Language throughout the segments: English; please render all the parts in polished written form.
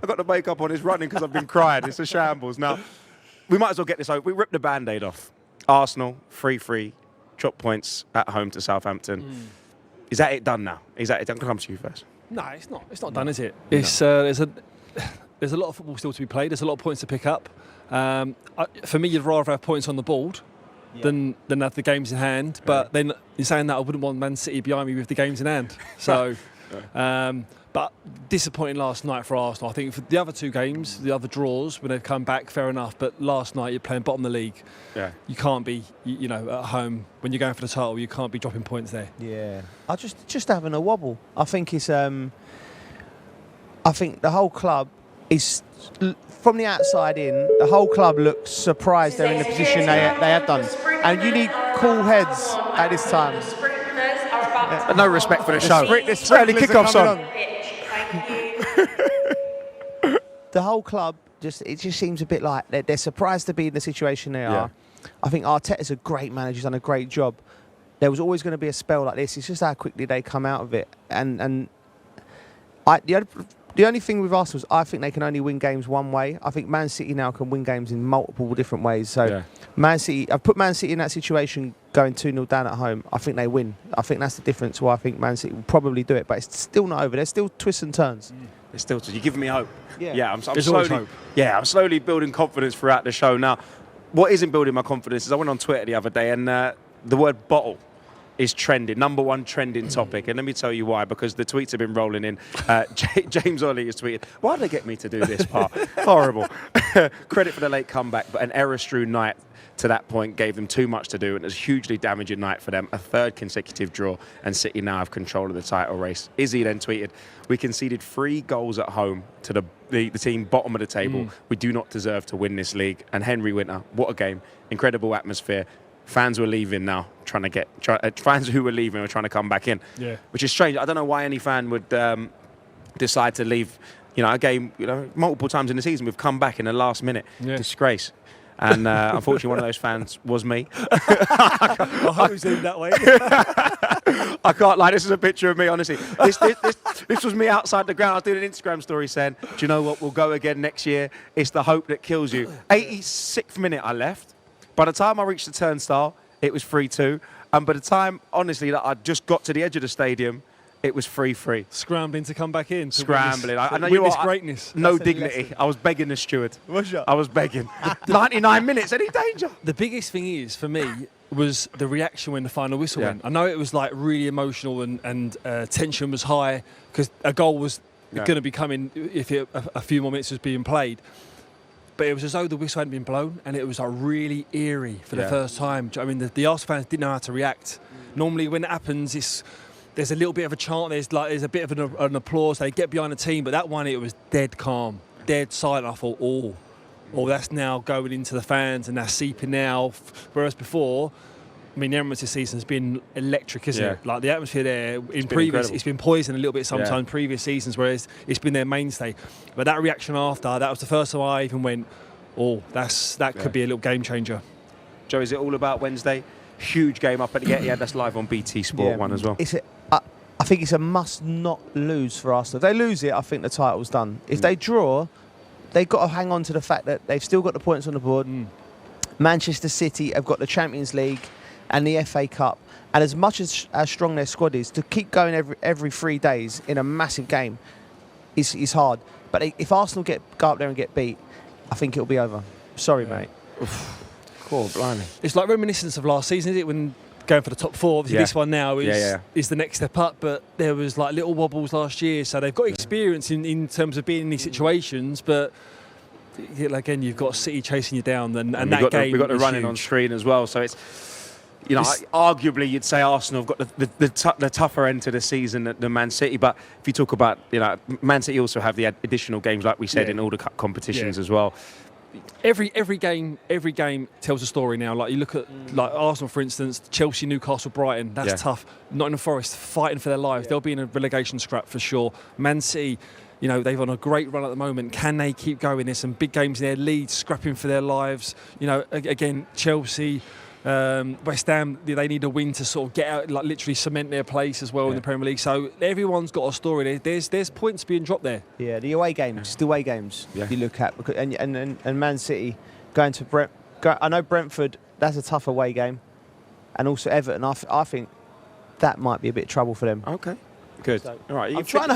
I got the makeup on. It's running because I've been crying. It's a shambles. Now, we might as well get this over. We ripped the Band-Aid off. Arsenal, 3-3, drop points at home to Southampton. Is that it done now? Is that it? I'm going to come to you first. No, it's not. It's not done, is it? It's there's a lot of football still to be played. There's a lot of points to pick up. For me, you'd rather have points on the board than have the games in hand. But then, in saying that, I wouldn't want Man City behind me with the games in hand. So, but disappointing last night for Arsenal. I think for the other two games, the other draws, when they've come back, fair enough. But last night, you're playing bottom of the league. Yeah. You can't be, at home when you're going for the title. You can't be dropping points there. Yeah, I just having a wobble. I think it's. I think the whole club is. From the outside in, the whole club looks surprised they're in the position they have done. And you need cool heads at this time. No respect for the show. It's early kick-off song. The whole club, it just seems a bit like they're surprised to be in the situation they are. I think Arteta's a great manager, he's done a great job. There was always going to be a spell like this. It's just how quickly they come out of it. And the only thing with Arsenal is I think they can only win games one way. I think Man City now can win games in multiple different ways. So Man City, I've put Man City in that situation going 2-0 down at home. I think they win. I think that's the difference why I think Man City will probably do it. But it's still not over. There's still twists and turns. There's still you're giving me hope. I'm slowly hope. Yeah, I'm slowly building confidence throughout the show. Now, what isn't building my confidence is I went on Twitter the other day and the word bottle is trending, number one trending topic. And let me tell you why, because the tweets have been rolling in. James Ollie has tweeted, why did they get me to do this part? Horrible. Credit for the late comeback, but an error-strewn night to that point gave them too much to do, and it was a hugely damaging night for them. A third consecutive draw, and City now have control of the title race. Izzy then tweeted, we conceded 3 goals at home to the team bottom of the table. We do not deserve to win this league. And Henry Winter, what a game. Incredible atmosphere. Fans were leaving now, fans who were leaving were trying to come back in, which is strange. I don't know why any fan would decide to leave, a game, multiple times in the season. We've come back in the last minute. Disgrace. And unfortunately, one of those fans was me. I hope it's in that way. I can't lie. This is a picture of me, honestly. This was me outside the ground. I was doing an Instagram story saying, do you know what? We'll go again next year. It's the hope that kills you. 86th minute, I left. By the time I reached the turnstile, it was 3-2. And by the time, honestly, that I just got to the edge of the stadium, it was 3-3. Scrambling to come back in. Scrambling. I know witness greatness. No dignity. I was begging the steward. Was you? I was begging. 99 minutes, any danger? The biggest thing is, for me, was the reaction when the final whistle went. I know it was like really emotional and tension was high because a goal was going to be coming if a few more minutes was being played. But it was as though the whistle hadn't been blown, and it was like really eerie for the first time. I mean, the Arsenal fans didn't know how to react. Normally, when it happens, there's a little bit of a chant. There's a bit of an applause. They get behind the team, but that one, it was dead calm, dead silent. I thought, that's now going into the fans, and that's seeping now. Whereas before, I mean, the Emirates this season has been electric, isn't it? Like the atmosphere there it's been poisoned a little bit sometimes previous seasons, whereas it's been their mainstay. But that reaction after, that was the first time I even went, that could be a little game changer. Joe, is it all about Wednesday? Huge game up at the Etihad. That's live on BT Sport 1 as well. I think it's a must not lose for Arsenal. If they lose it, I think the title's done. If they draw, they've got to hang on to the fact that they've still got the points on the board. Manchester City have got the Champions League and the FA Cup, and as much as strong their squad is, to keep going every 3 days in a massive game is hard. But if Arsenal go up there and get beat, I think it'll be over. Sorry, mate. Cool, blimey. It's like reminiscence of last season, isn't it? When going for the top 4, obviously this one now is the next step up, but there was like little wobbles last year, so they've got experience in terms of being in these situations, but again, you've got City chasing you down, and that game we've got the running on screen as well, so it's arguably you'd say Arsenal have got the tougher end to the season than Man City, but if you talk about Man City also have the additional games like we said in all the cup competitions as well. Every game tells a story now. Like you look at like Arsenal, for instance, Chelsea, Newcastle, Brighton. That's tough. Nottingham Forest fighting for their lives. They'll be in a relegation scrap for sure. Man City, they've on a great run at the moment. Can they keep going? There's some big games in there. Leeds scrapping for their lives. Again, Chelsea, West Ham, they need a win to sort of get out, like literally cement their place as well in the Premier League. So everyone's got a story. There's points being dropped there. Yeah, the away games, you look at, because, and Man City going to Brent. I know Brentford, that's a tough away game, and also Everton. I think that might be a bit of trouble for them. Okay. Good. So, All right. I'm trying to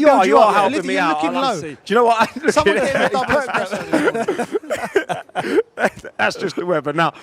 build you are up. helping me You're out. looking low. Do you know what? Someone get him a double espresso. That's just the weather. Now,